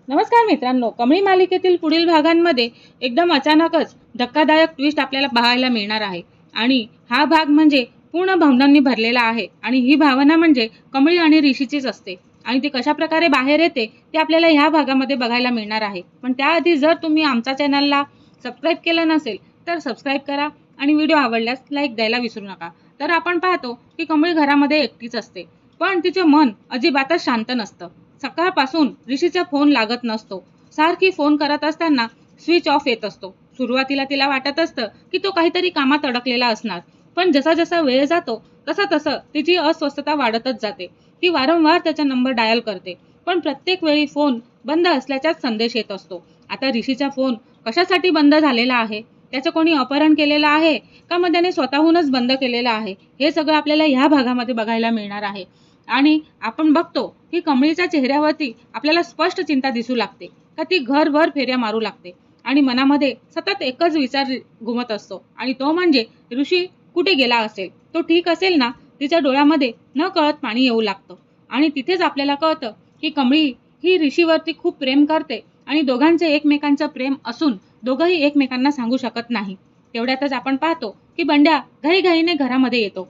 नमस्कार मित्रांनो, कमळी मालिकेतील पुढील भागांमध्ये एकदम अचानकच धक्कादायक ट्विस्ट आपल्याला पाहायला मिळणार आहे. आणि हा भाग म्हणजे पूर्ण भावनांनी भरलेला आहे. आणि ही भावना म्हणजे कमळी आणि ऋषीचीच असते. आणि ती कशा प्रकारे बाहेर येते ते आपल्याला ह्या भागामध्ये बघायला मिळणार आहे. पण त्याआधी जर तुम्ही आमच्या चॅनलला सबस्क्राईब केलं नसेल तर सबस्क्राईब करा आणि व्हिडिओ आवडल्यास लाईक द्यायला विसरू नका. तर आपण पाहतो की कमळी घरामध्ये एकटीच असते, पण तिचे मन अजिबातच शांत नसतं. सकाळपासून ऋषीचा फोन लागत नसतो. सारखी फोन करत असताना स्विच ऑफ येत असतो. सुरुवातीला तिला वाटत असतं की तो काहीतरी कामात अडकलेला असणार, पण जसा जसा वेळ जातो तसं तिची अस्वस्थता वाढतच जाते. ती वारंवार त्याचा नंबर डायल करते, पण प्रत्येक वेळी फोन बंद असल्याचाच संदेश येत असतो. आता ऋषीचा फोन कशासाठी बंद झालेला आहे? त्याचं कोणी अपहरण केलेलं आहे का मग त्याने स्वतःहूनच बंद केलेलं आहे? हे सगळं आपल्याला ह्या भागामध्ये बघायला मिळणार आहे. आणि आपण बघतो की कमळीच्या चेहऱ्यावरती आपल्याला स्पष्ट चिंता दिसू लागते का ती घरभर फेऱ्या मारू लागते आणि मनामध्ये सतत एकच विचार घुमत असतो, आणि तो म्हणजे ऋषी कुठे गेला असेल, तो ठीक असेल ना? तिच्या डोळ्यामध्ये न कळत पाणी येऊ लागतं. आणि तिथेच आपल्याला कळतं की कमळी ही ऋषीवरती खूप प्रेम करते आणि दोघांचे एकमेकांचं प्रेम असून दोघंही एकमेकांना सांगू शकत नाही. तेवढ्यातच आपण पाहतो की बंड्या घाईघाईने घरामध्ये येतो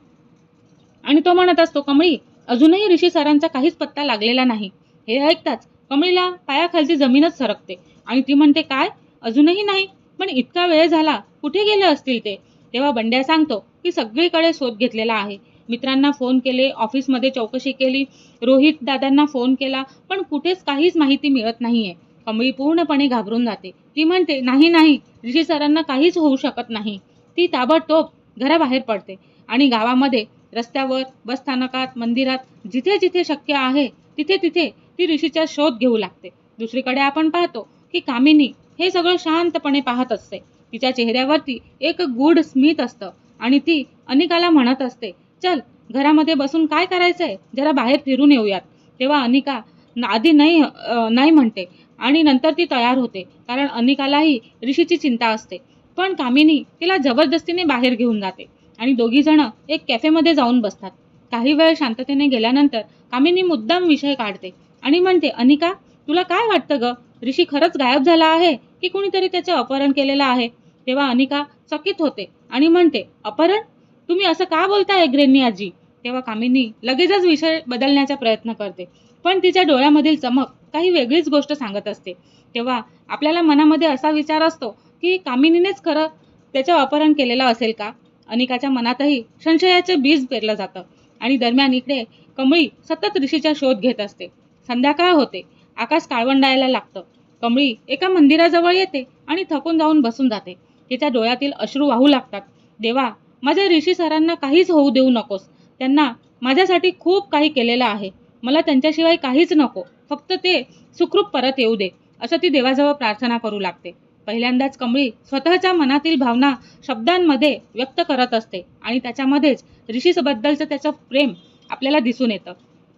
आणि तो म्हणत असतो, कमळी, अजूनही ऋषी सरांचा काहीच पत्ता लागलेला नाही. हे ऐकताच कमळीला पायाखालची जमीनच सरकते आणि ती म्हणते, काय, अजूनही नाही? पण इतका वेळ झाला, कुठे गेले असतील ते? तेव्हा बंड्या सांगतो की सगळीकडे शोध घेतलेला आहे. मित्रांना फोन केले, ऑफिसमध्ये चौकशी केली, रोहित दादांना फोन केला, पण कुठेच काहीच माहिती मिळत नाहीये. कमळी पूर्णपणे घाबरून जाते. ती म्हणते, नाही नाही, ऋषी सरांना काहीच होऊ शकत नाही. ती ताबडतोब घराबाहेर पडते आणि गावामध्ये रस्त्यावर, बस स्थानकात, मंदिरात, जिथे जिथे शक्य आहे तिथे तिथे ती ऋषीचा शोध घेऊ लागते. दुसरीकडे आपण पाहतो की कामिनी हे सगळं शांतपणे पाहत असते. तिच्या चेहऱ्यावरती एक गूढ स्मित असतं आणि ती अनिकाला म्हणत असते, चल, घरामध्ये बसून काय करायचंय, जरा बाहेर फिरून येऊयात. तेव्हा अनिका आधी नाही म्हणते आणि नंतर ती तयार होते, कारण अनिकालाही ऋषीची चिंता असते. पण कामिनी तिला जबरदस्तीने बाहेर घेऊन जाते आणि दोघी जण एक कॅफेमध्ये जाऊन बसतात. काही वेळ शांततेने गेल्यानंतर कामिनी मुद्दाम विषय काढते आणि म्हणते, अनिका, तुला काय वाटतं ग? ऋषी खरंच गायब झाला आहे की कुणीतरी त्याचे अपहरण केलेलं आहे? तेव्हा अनिका चकित होते आणि म्हणते, अपहरण? तुम्ही असं का बोलताय ग्रेनी आजी? तेव्हा कामिनी लगेचच विषय बदलण्याचा प्रयत्न करते, पण तिच्या डोळ्यामधील चमक काही वेगळीच गोष्ट सांगत असते. तेव्हा आपल्याला मनामध्ये असा विचार असतो की कामिनीनेच खरं त्याचं अपहरण केलेलं असेल का? अनिकाच्या मनातही संशयाचे बीज पेरलं जातं. आणि दरम्यान इकडे कमळी सतत ऋषीचा शोध घेत असते. संध्याकाळ होते, आकाश काळवंडायला लागतं. कमळी एका मंदिराजवळ येते आणि थकून जाऊन बसून जाते. तिच्या डोळ्यातील अश्रू वाहू लागतात. देवा, माझ्या ऋषी सरांना काहीच होऊ देऊ नकोस. त्यांना माझ्यासाठी खूप काही केलेलं आहे. मला त्यांच्याशिवाय काहीच नको, फक्त ते सुखरूप परत येऊ दे, असं ती देवाजवळ प्रार्थना करू लागते. पहिल्यांदाच कमळी स्वतःच्या मनातील भावना शब्दांमध्ये व्यक्त करत असते आणि त्याच्यामध्येच ऋषीबद्दलचं त्याचं प्रेम आपल्याला दिसून येतं.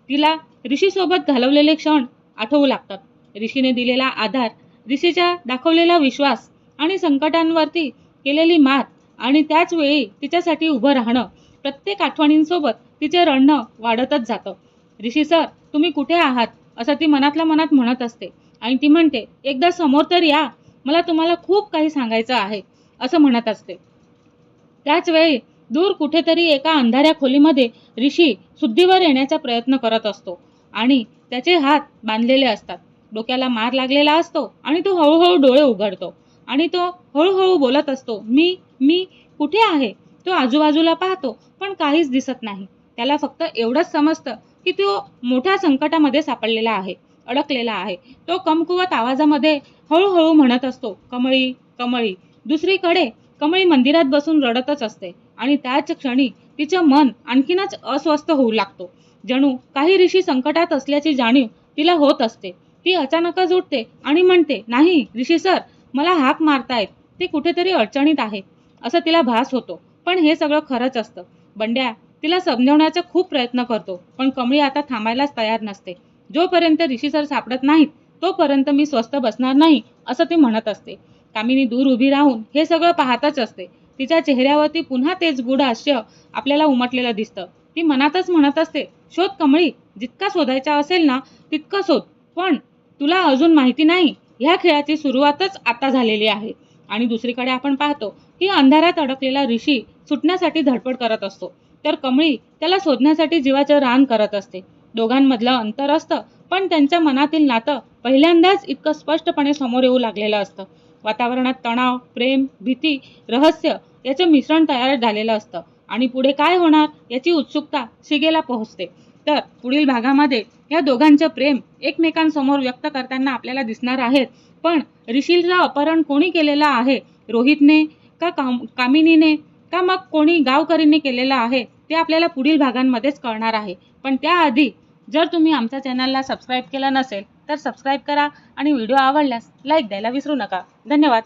तिला ऋषीसोबत घालवलेले क्षण आठवू लागतात. ऋषीने दिलेला आधार, ऋषीचा दाखवलेला विश्वास आणि संकटांवरती केलेली मात, आणि त्याच वेळी तिच्यासाठी उभं राहणं, प्रत्येक आठवणींसोबत तिचे रडणं वाढतच जातं. ऋषी सर, तुम्ही कुठे आहात, असं ती मनातल्या मनात म्हणत असते. आणि ती म्हणते, एकदा समोर तर या, मला तुम्हाला खूप काही सांगायचं आहे, असं म्हणत असते. त्याच वेळी दूर कुठेतरी एका अंधाऱ्या खोलीमध्ये ऋषी शुद्धीवर येण्याचा प्रयत्न करत असतो आणि त्याचे हात बांधलेले असतात. डोक्याला मार लागलेला असतो आणि तो हळूहळू डोळे उघडतो आणि तो हळूहळू बोलत असतो, मी मी कुठे आहे? तो आजूबाजूला पाहतो, पण काहीच दिसत नाही. त्याला फक्त एवढंच समजतं की तो मोठ्या संकटामध्ये सापडलेला आहे, अडकलेला आहे. तो कमकुवत आवाजामध्ये हळूहळू म्हणत असतो, कमळी, कमळी. दुसरीकडे कमळी मंदिरात बसून रडतच असते आणि त्याच क्षणी तिचं मन आणखीनच अस्वस्थ होऊ लागतो. जणू काही ऋषी संकटात असल्याची जाणीव तिला होत असते. ती अचानकच उठते आणि म्हणते, नाही ऋषी सर, मला हाक मारतायत, ते कुठेतरी अडचणीत आहे, असं तिला भास होतो. पण हे सगळं खरंच असतं. बंड्या तिला समजवण्याचा खूप प्रयत्न करतो, पण कमळी आता थांबायलाच तयार नसते. जोपर्यंत ऋषी सर सापडत नाहीत तोपर्यंत मी स्वस्थ बसणार नाही, असं ती म्हणत असते. कामिनी दूर उभी राहून हे सगळं पाहतच असते. तिच्या चेहऱ्यावरती पुन्हा तेच गूढ हास्य आपल्याला उमटलेलं दिसतं. ती मनातच म्हणत असते, शोध कमळी, जितका शोधायचा असेल ना तितकं शोध, पण तुला अजून माहिती नाही, ह्या खेळाची सुरुवातच आता झालेली आहे. आणि दुसरीकडे आपण पाहतो की अंधारात अडकलेला ऋषी सुटण्यासाठी धडपड करत असतो, तर कमळी त्याला शोधण्यासाठी जीवाचं रान करत असते. दोघांमधलं अंतर असतं, पण त्यांच्या मनातील नातं पहिल्यांदाच इतकं स्पष्टपणे समोर येऊ लागलेलं असतं. वातावरणात तणाव, प्रेम, भीती, रहस्य याचं मिश्रण तयार झालेलं असतं आणि पुढे काय होणार याची उत्सुकता शिगेला पोहोचते. तर पुढील भागामध्ये या दोघांचं प्रेम एकमेकांसमोर व्यक्त करताना आपल्याला दिसणार आहेत. पण ऋषीचं अपहरण कोणी केलेलं आहे, रोहितने का कामिनीने का मग कोणी गावकरीने केलेलं आहे, ते आपल्याला पुढील भागांमध्येच कळणार आहे. पण त्याआधी जर तुम्ही आमच्या चॅनलला सबस्क्राईब केलं नसेल तर सबस्क्राईब करा आणि व्हिडिओ आवडल्यास लाईक द्यायला विसरू नका. धन्यवाद.